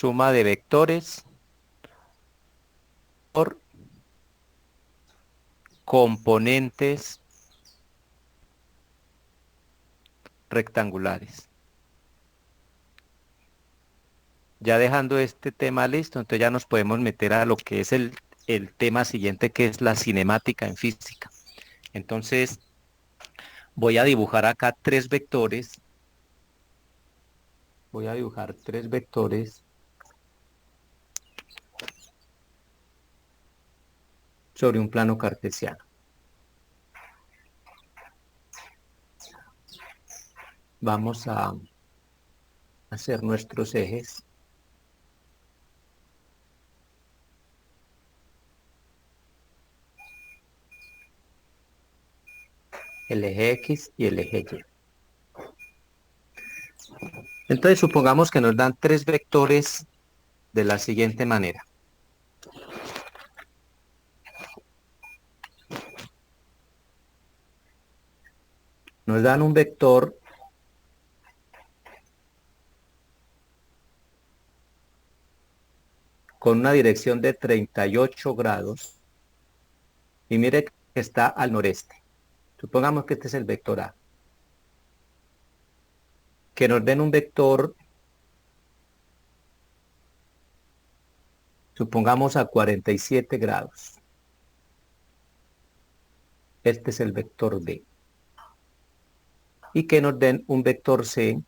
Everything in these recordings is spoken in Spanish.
suma de vectores por componentes rectangulares. Ya dejando este tema listo, entonces ya nos podemos meter a lo que es el tema siguiente, que es la cinemática en física. Entonces, voy a dibujar acá tres vectores. Voy a dibujar tres vectores sobre un plano cartesiano. Vamos a hacer nuestros ejes. El eje X y el eje Y. Entonces supongamos que nos dan tres vectores de la siguiente manera. Nos dan un vector con una dirección de 38 grados y mire que está al noreste. Supongamos que este es el vector A. Que nos den un vector, supongamos a 47 grados. Este es el vector B. Y que nos den un vector C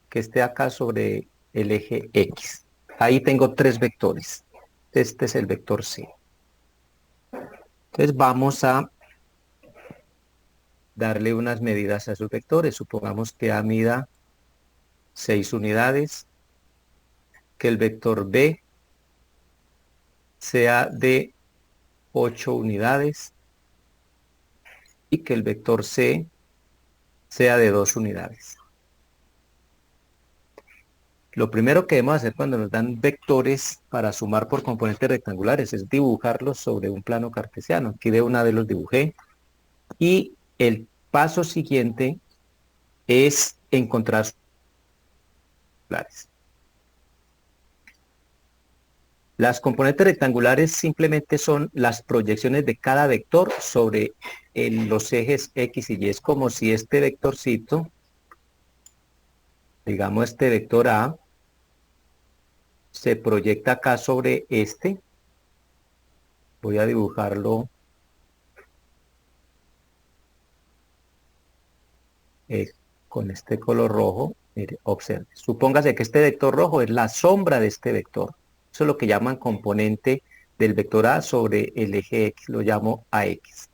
que esté acá sobre el eje X. Ahí tengo tres vectores. Este es el vector C. Entonces vamos a darle unas medidas a esos vectores. Supongamos que A mida 6 unidades, que el vector B sea de 8 unidades y que el vector C sea de 2 unidades. Lo primero que debemos hacer cuando nos dan vectores para sumar por componentes rectangulares es dibujarlos sobre un plano cartesiano. Aquí de una vez los dibujé. Y el paso siguiente es encontrar sus rectangulares. Las componentes rectangulares simplemente son las proyecciones de cada vector sobre los ejes X y Y. Es como si este vectorcito, digamos este vector A, se proyecta acá sobre este. Voy a dibujarlo con este color rojo. Mire, observe. Supóngase que este vector rojo es la sombra de este vector. Eso es lo que llaman componente del vector A sobre el eje X. Lo llamo AX.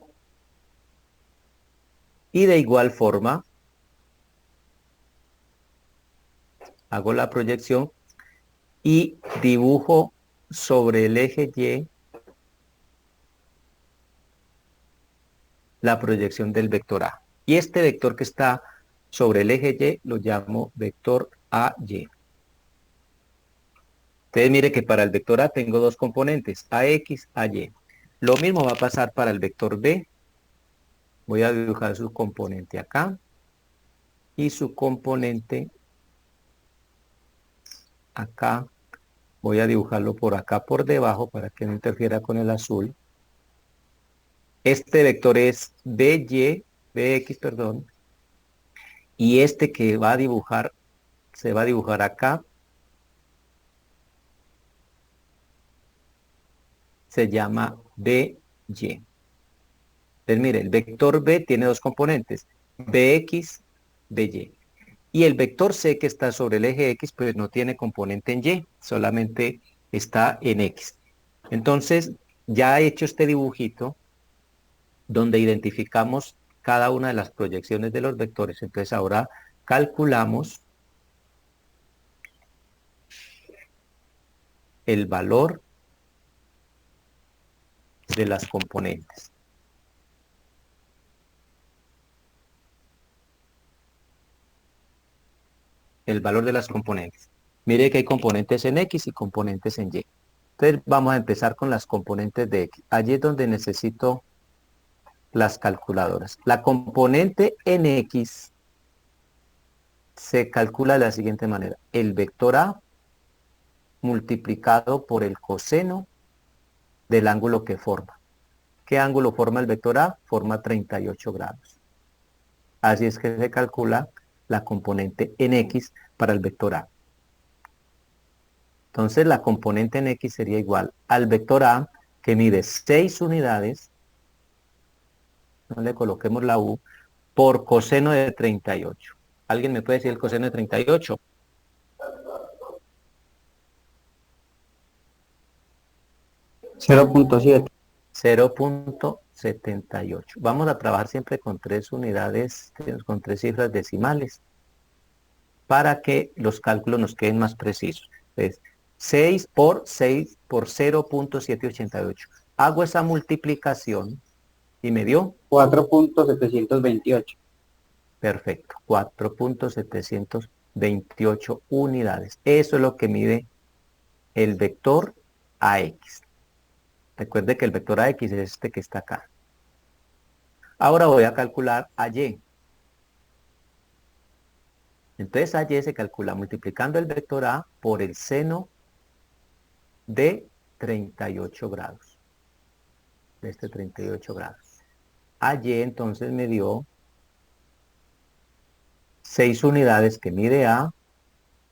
Y de igual forma, hago la proyección y dibujo sobre el eje Y la proyección del vector A. Y este vector que está sobre el eje Y lo llamo vector AY. Entonces mire que para el vector A tengo dos componentes, AX, AY. Lo mismo va a pasar para el vector B. Voy a dibujar su componente acá y su componente acá. Voy a dibujarlo por acá por debajo para que no interfiera con el azul. Este vector es BX, perdón. Y este que va a dibujar, se va a dibujar acá. Se llama BY. Entonces, mire, el vector B tiene dos componentes, BX, BY. Y el vector C que está sobre el eje X, pues no tiene componente en Y, solamente está en X. Entonces, ya he hecho este dibujito donde identificamos cada una de las proyecciones de los vectores. Entonces, ahora calculamos el valor de las componentes. El valor de las componentes. Mire que hay componentes en X y componentes en Y. Entonces vamos a empezar con las componentes de X. Allí es donde necesito las calculadoras. La componente en X se calcula de la siguiente manera. El vector A multiplicado por el coseno del ángulo que forma. ¿Qué ángulo forma el vector A? Forma 38 grados. Así es que se calcula la componente en X para el vector A. Entonces la componente en X sería igual al vector A, que mide 6 unidades, no le coloquemos la U, por coseno de 38. ¿Alguien me puede decir el coseno de 38? 0.7. 0.78. Vamos a trabajar siempre con 3 unidades, con 3 cifras decimales, para que los cálculos nos queden más precisos. Entonces, 6 por 0.788. Hago esa multiplicación y me dio, 4.728. perfecto, 4.728 unidades. Eso es lo que mide el vector AX. Recuerde que el vector AX es este que está acá. Ahora voy a calcular AY. Entonces AY se calcula multiplicando el vector A por el seno de 38 grados. De este 38 grados. AY entonces me dio 6 unidades que mide A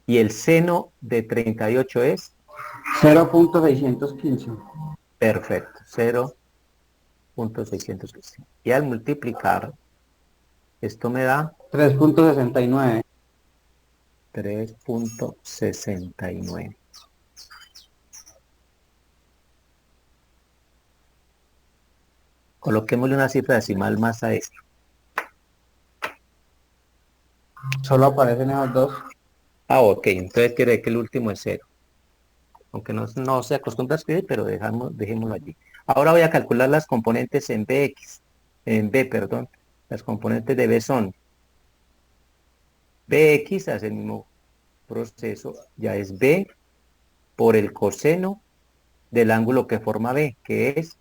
y el seno de 38 es 0.615. perfecto, 0.615. Y al multiplicar, esto me da 3.69. 3.69. Coloquémosle una cifra decimal más a esto. Solo aparecen esos dos. Ah, ok, entonces quiere decir que el último es 0. Aunque no se acostumbra a escribir, pero dejémoslo allí. Ahora voy a calcular las componentes en BX, en B, perdón. Las componentes de B son BX, hace el mismo proceso, ya es B por el coseno del ángulo que forma B, que es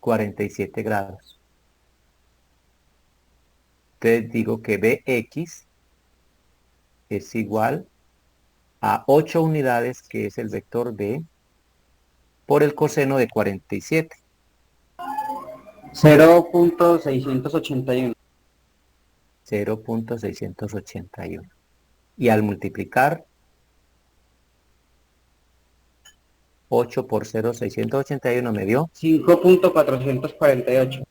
47 grados. Entonces digo que BX es igual a 8 unidades, que es el vector B, por el coseno de 47. 0.681. 0.681. Y al multiplicar 8 por 0.681 me dio 5.448.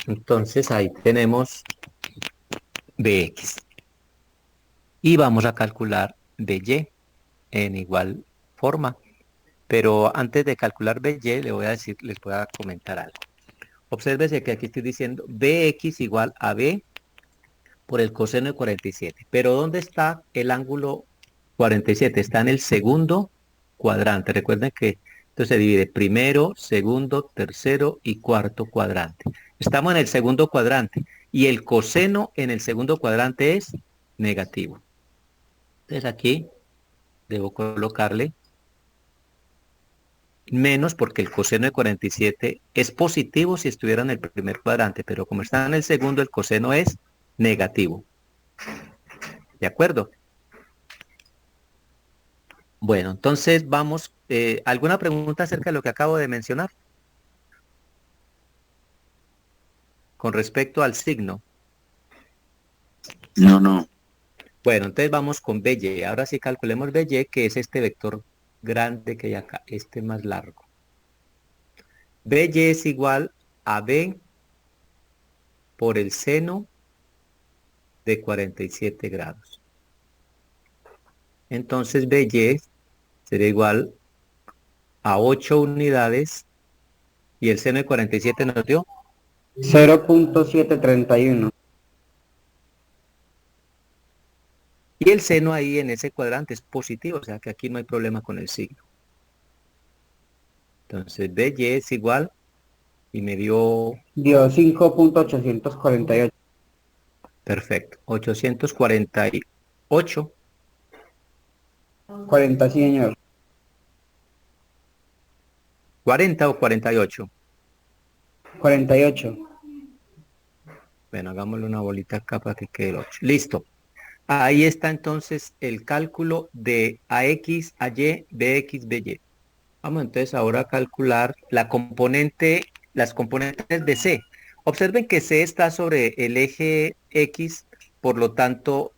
Entonces ahí tenemos Bx. Y vamos a calcular By en igual forma. Pero antes de calcular By, le voy a decir, les voy a comentar algo. Obsérvese que aquí estoy diciendo Bx igual a B por el coseno de 47. Pero ¿dónde está el ángulo 47? Está en el segundo cuadrante. Recuerden que esto se divide primero, segundo, tercero y cuarto cuadrante. Estamos en el segundo cuadrante y el coseno en el segundo cuadrante es negativo. Entonces aquí debo colocarle menos, porque el coseno de 47 es positivo si estuviera en el primer cuadrante, pero como está en el segundo, el coseno es negativo. ¿De acuerdo? Bueno, entonces vamos, ¿alguna pregunta acerca de lo que acabo de mencionar con respecto al signo? No, no. Bueno, entonces vamos con BY. Ahora sí calculemos BY, que es este vector grande que hay acá, este más largo. BY es igual a B por el seno de 47 grados. Entonces BY sería igual a 8 unidades y el seno de 47 nos dio 0.731. y el seno ahí en ese cuadrante es positivo, o sea que aquí no hay problema con el signo. Entonces BY es igual y me dio, Dio 5.848. perfecto, 848. 40, sí, señor. ¿40 o 48? 48. Bueno, hagámosle una bolita acá para que quede el 8. Listo. Ahí está entonces el cálculo de AX, AY, BX, BY. Vamos entonces ahora a calcular las componentes de C. Observen que C está sobre el eje X, por lo tanto,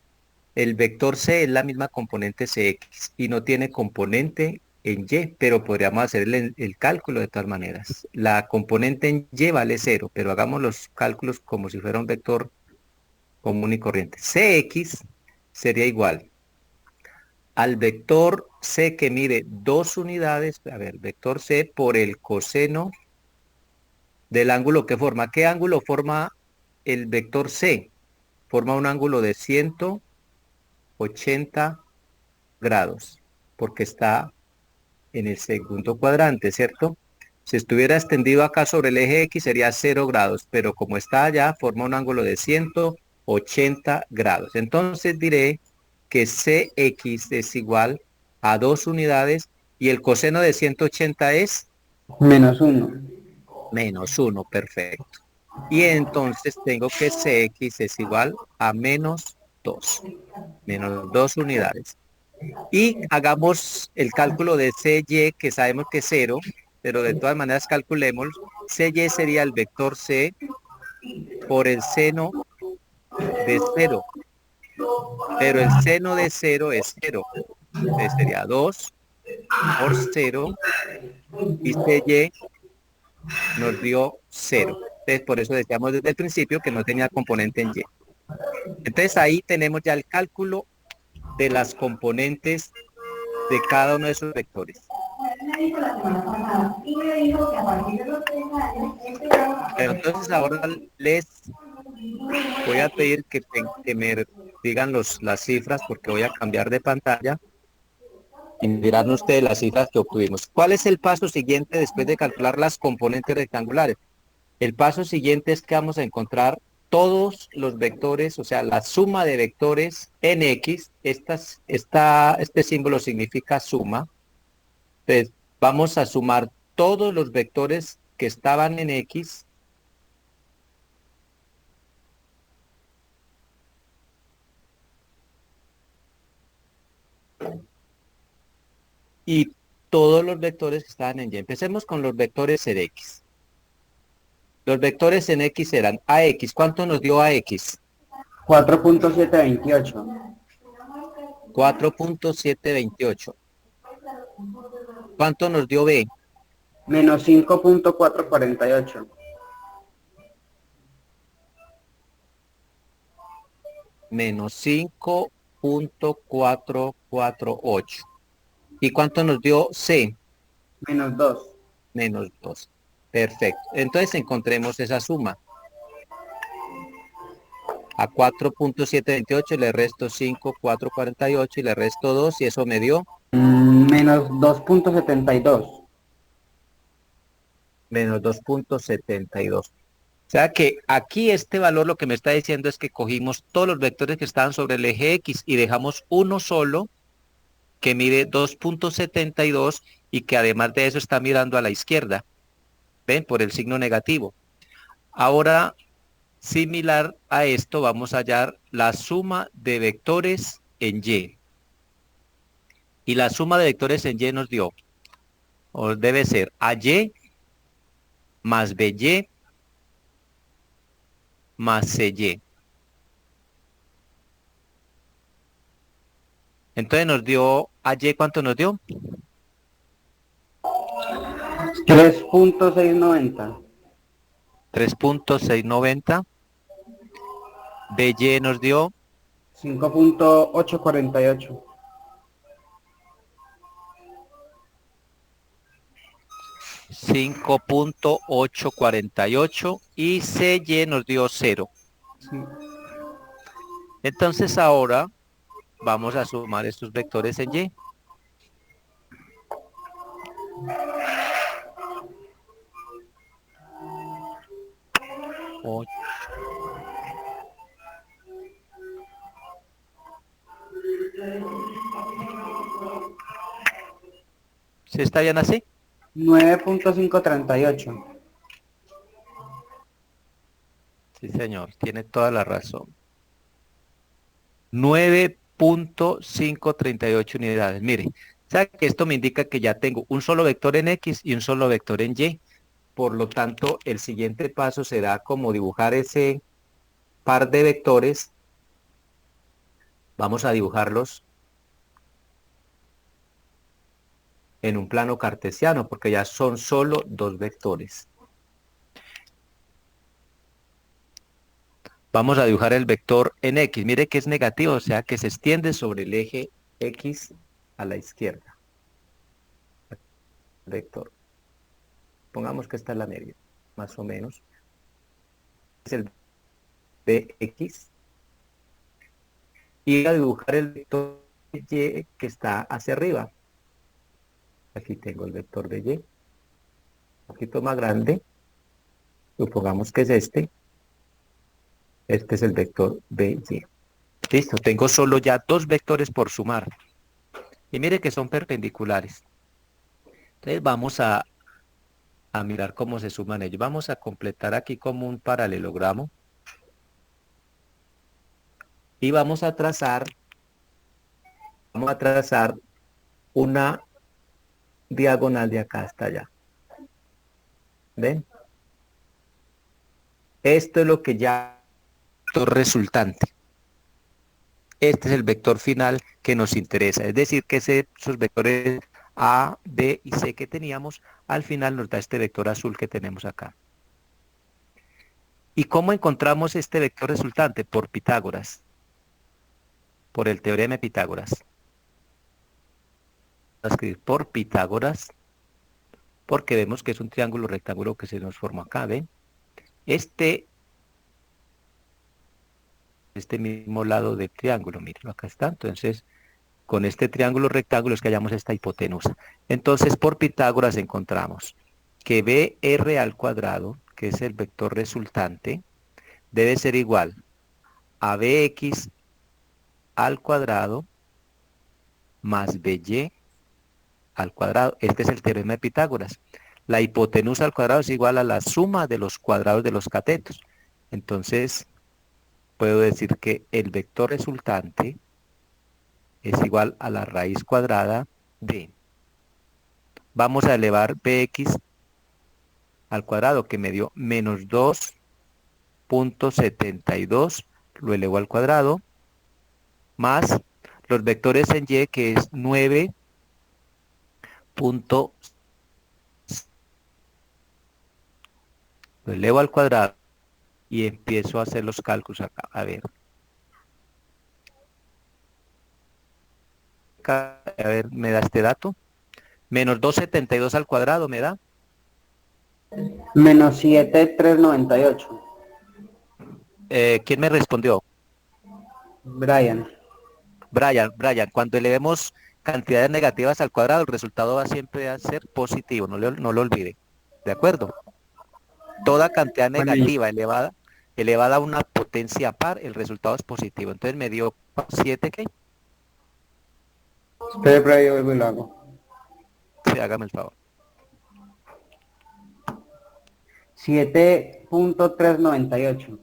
el vector C es la misma componente CX y no tiene componente en Y, pero podríamos hacer el cálculo de todas maneras. La componente en Y vale 0, pero hagamos los cálculos como si fuera un vector común y corriente. CX sería igual al vector C que mide 2 unidades, a ver, vector C por el coseno del ángulo que forma. ¿Qué ángulo forma el vector C? Forma un ángulo de 180 grados, porque está en el segundo cuadrante, ¿cierto? Si estuviera extendido acá sobre el eje X sería 0 grados, pero como está allá, forma un ángulo de 180 grados. Entonces diré que CX es igual a 2 unidades y el coseno de 180 es -1. -1, perfecto. Y entonces tengo que CX es igual a -2 unidades. Y hagamos el cálculo de CY, que sabemos que es 0, pero de todas maneras calculemos. CY sería el vector C por el seno de 0, pero el seno de 0 es 0. Entonces sería 2 por 0 y CY nos dio 0. Entonces por eso decíamos desde el principio que no tenía componente en Y. Entonces ahí tenemos ya el cálculo de las componentes de cada uno de esos vectores. Pero entonces ahora les voy a pedir que me digan las cifras porque voy a cambiar de pantalla y dirán ustedes las cifras que obtuvimos. ¿Cuál es el paso siguiente después de calcular las componentes rectangulares? El paso siguiente es que vamos a encontrar todos los vectores, o sea, la suma de vectores en X. Este símbolo significa suma. Entonces, vamos a sumar todos los vectores que estaban en X y todos los vectores que estaban en Y. Empecemos con los vectores en X. Los vectores en X eran AX. ¿Cuánto nos dio AX? 4.728. 4.728. ¿Cuánto nos dio B? -5.448. -5.448. ¿Y cuánto nos dio C? -2. -2. Perfecto. Entonces encontremos esa suma. A 4.728 le resto 5.448 y le resto 2 y eso me dio -2.72. -2.72. O sea que aquí este valor lo que me está diciendo es que cogimos todos los vectores que estaban sobre el eje X y dejamos uno solo que mide 2.72 y que además de eso está mirando a la izquierda. ¿Ven? Por el signo negativo. Ahora, similar a esto, vamos a hallar la suma de vectores en Y. Y la suma de vectores en Y nos dio, o debe ser AY más BY más CY. Entonces nos dio AY, ¿cuánto nos dio? 3.690. 3.690. BY nos dio 5.848. 5.848 y CY nos dio 0. Sí. Entonces ahora vamos a sumar estos vectores en Y. ¿Sí está bien así? 9.538. Sí, señor, tiene toda la razón. 9.538 unidades. Mire, ¿sabe que esto me indica que ya tengo un solo vector en X y un solo vector en Y? Por lo tanto, el siguiente paso será como dibujar ese par de vectores. Vamos a dibujarlos en un plano cartesiano porque ya son solo dos vectores. Vamos a dibujar el vector en X. Mire que es negativo, o sea que se extiende sobre el eje X a la izquierda. Vector. Pongamos que esta es la media, más o menos. Es el Bx. Y a dibujar el vector Y que está hacia arriba. Aquí tengo el vector de Y. Un poquito más grande. Supongamos que es este. Este es el vector BY. Listo, tengo solo ya dos vectores por sumar. Y mire que son perpendiculares. Entonces vamos a mirar cómo se suman ellos. Vamos a completar aquí como un paralelogramo. Y vamos a trazar una diagonal de acá hasta allá. ¿Ven? Esto es lo que ya vector resultante. Este es el vector final que nos interesa. Es decir, que esos vectores A, B y C que teníamos, al final nos da este vector azul que tenemos acá. ¿Y cómo encontramos este vector resultante? Por Pitágoras, por el teorema de Pitágoras. Vamos a escribir por Pitágoras, porque vemos que es un triángulo rectángulo que se nos forma acá, ¿ven? Este mismo lado del triángulo, mírenlo, acá está. Entonces, con este triángulo rectángulo es que hallamos esta hipotenusa. Entonces, por Pitágoras encontramos que BR al cuadrado, que es el vector resultante, debe ser igual a BX al cuadrado más BY al cuadrado. Este es el teorema de Pitágoras. La hipotenusa al cuadrado es igual a la suma de los cuadrados de los catetos. Entonces, puedo decir que el vector resultante es igual a la raíz cuadrada de. Vamos a elevar Bx al cuadrado, que me dio menos 2.72, lo elevo al cuadrado, más los vectores en Y, que es 9. Lo elevo al cuadrado y empiezo a hacer los cálculos acá. A ver. A ver, ¿me da este dato? Menos 272 al cuadrado, ¿me da? Menos 7.398. ¿Quién me respondió? Brian. Brian, cuando elevemos cantidades negativas al cuadrado, el resultado va siempre a ser positivo, no lo olvide. ¿De acuerdo? Toda cantidad Bueno, y negativa elevada a una potencia par, el resultado es positivo. Entonces me dio 7, ¿qué? espere, pero yo vuelvo y lo hago. Sí, hágame el favor. 7.398.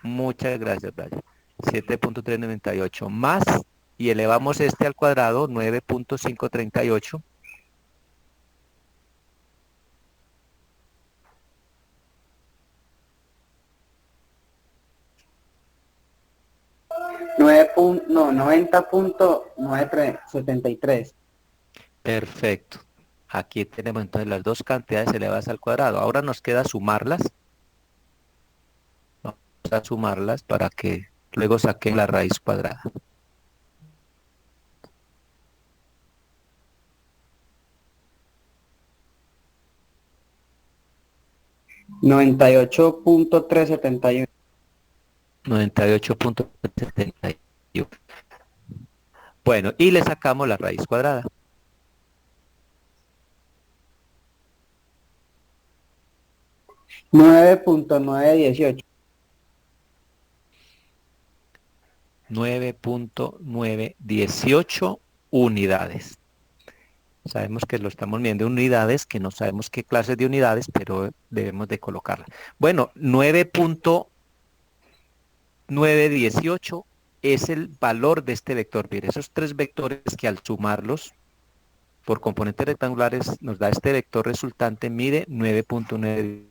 Muchas gracias, Brian. 7.398 más, y elevamos este al cuadrado, 9.538. 90.73. Perfecto. Aquí tenemos entonces las dos cantidades elevadas al cuadrado. Ahora nos queda sumarlas. Vamos a sumarlas para que luego saquen la raíz cuadrada. 98.371. 98.71. Bueno, y le sacamos la raíz cuadrada. 9.918. 9.918 unidades. Sabemos que lo estamos midiendo en unidades, que no sabemos qué clases de unidades, pero debemos de colocarla. Bueno, 9.918 es el valor de este vector. Mire, esos tres vectores que al sumarlos por componentes rectangulares nos da este vector resultante, mide 9.9.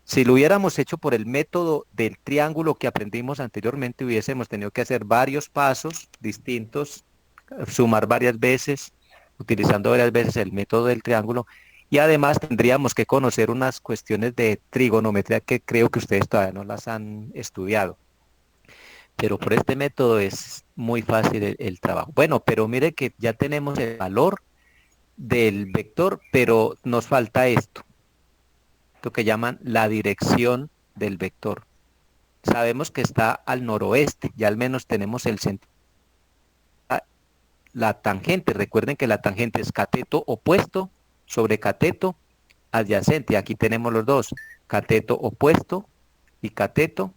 Si lo hubiéramos hecho por el método del triángulo que aprendimos anteriormente, hubiésemos tenido que hacer varios pasos distintos, sumar varias veces, utilizando varias veces el método del triángulo, y además tendríamos que conocer unas cuestiones de trigonometría que creo que ustedes todavía no las han estudiado. Pero por este método es muy fácil el trabajo. Bueno, pero mire que ya tenemos el valor del vector, pero nos falta esto que llaman la dirección del vector. Sabemos que está al noroeste, ya al menos tenemos el sentido. La tangente, recuerden que la tangente es cateto opuesto sobre cateto adyacente. Aquí tenemos los dos, cateto opuesto y cateto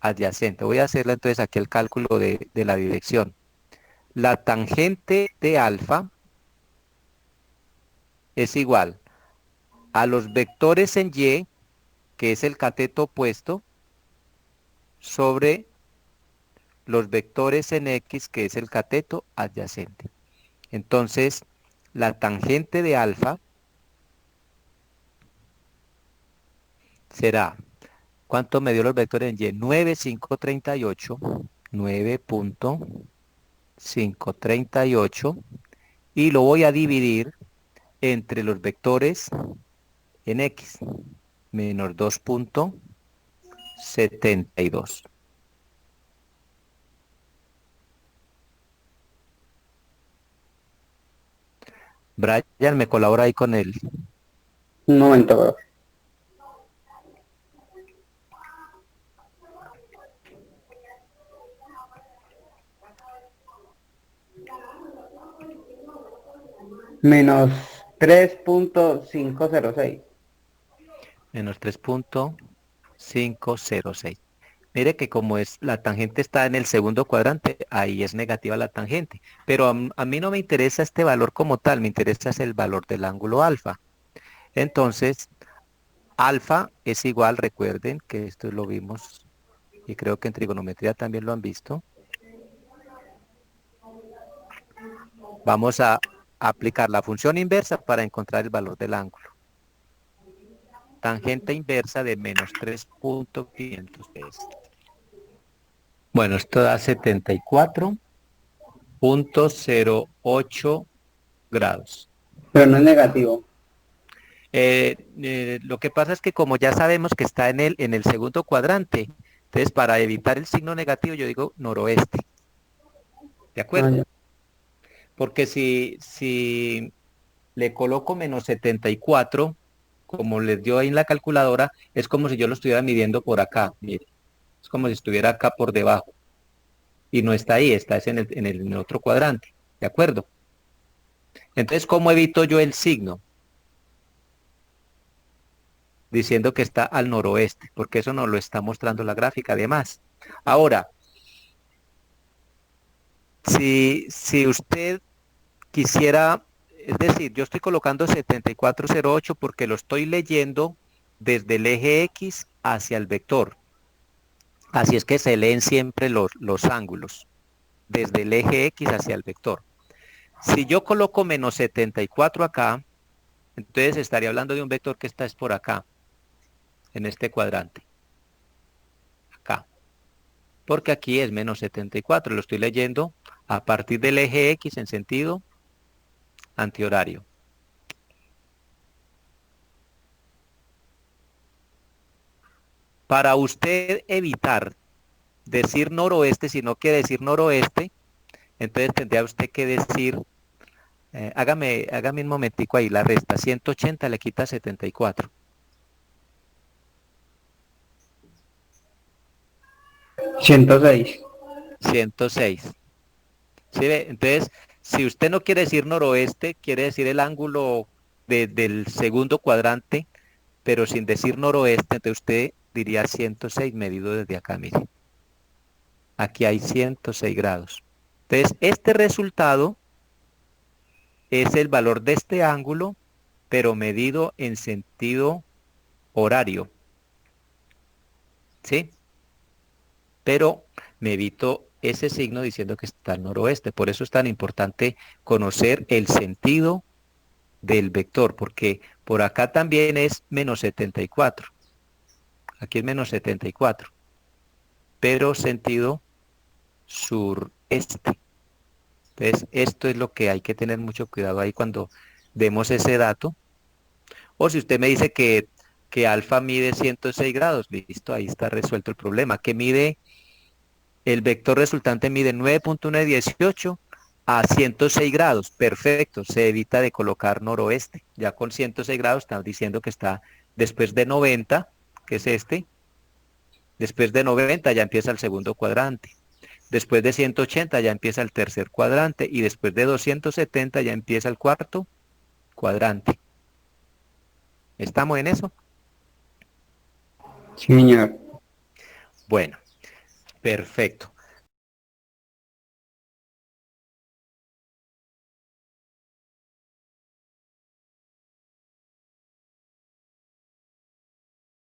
adyacente. Voy a hacerle entonces aquí el cálculo de la dirección. La tangente de alfa es igual a los vectores en Y, que es el cateto opuesto, sobre los vectores en X, que es el cateto adyacente. Entonces, la tangente de alfa será, ¿cuánto me dio los vectores en Y? 9,538, 9.538, y lo voy a dividir entre los vectores en X, menos 2,72. Brian, ¿me colabora ahí con él? Un momento, bro. Menos 3.506. Menos 3,506. Mire que como es la tangente está en el segundo cuadrante, ahí es negativa la tangente. Pero a mí no me interesa este valor como tal, me interesa es el valor del ángulo alfa. Entonces, alfa es igual, recuerden que esto lo vimos y creo que en trigonometría también lo han visto. Vamos a aplicar la función inversa para encontrar el valor del ángulo. Tangente inversa de menos 3,506. Bueno, esto da 74,08 grados. Pero no es negativo. Lo que pasa es que como ya sabemos que está en el segundo cuadrante, entonces para evitar el signo negativo yo digo noroeste. ¿De Ah, acuerdo? ya. Porque si le coloco menos 74, como les dio ahí en la calculadora, es como si yo lo estuviera midiendo por acá. Mire, es como si estuviera acá por debajo. Y no está ahí, está en el otro cuadrante. ¿De acuerdo? Entonces, ¿cómo evito yo el signo? Diciendo que está al noroeste, porque eso nos lo está mostrando la gráfica además. Ahora, si usted quisiera, es decir, yo estoy colocando 7408 porque lo estoy leyendo desde el eje X hacia el vector. Así es que se leen siempre los ángulos, desde el eje X hacia el vector. Si yo coloco menos 74 acá, entonces estaría hablando de un vector que está es por acá, en este cuadrante, acá. Porque aquí es menos 74, lo estoy leyendo a partir del eje X en sentido antihorario. Para usted evitar decir noroeste, si no quiere decir noroeste, entonces tendría usted que decir, hágame un momentico ahí, la resta, 180 le quita 74. 106. 106. ¿Sí ve? Entonces, si usted no quiere decir noroeste, quiere decir el ángulo del segundo cuadrante, pero sin decir noroeste, entonces usted diría 106 medido desde acá, mire. Aquí hay 106 grados. Entonces, este resultado es el valor de este ángulo, pero medido en sentido horario, ¿sí? Pero me evito ese signo diciendo que está al noroeste. Por eso es tan importante conocer el sentido del vector, porque por acá también es menos 74. Aquí es menos 74, pero sentido sureste. Entonces, esto es lo que hay que tener mucho cuidado ahí cuando demos ese dato. O si usted me dice que alfa mide 106 grados, listo, ahí está resuelto el problema. Que mide, el vector resultante mide 9.118 a 106 grados, perfecto, se evita de colocar noroeste. Ya con 106 grados estamos diciendo que está después de 90, que es este, después de 90 ya empieza el segundo cuadrante. Después de 180 ya empieza el tercer cuadrante y después de 270 ya empieza el cuarto cuadrante. ¿Estamos en eso? Sí, señor. Bueno, perfecto.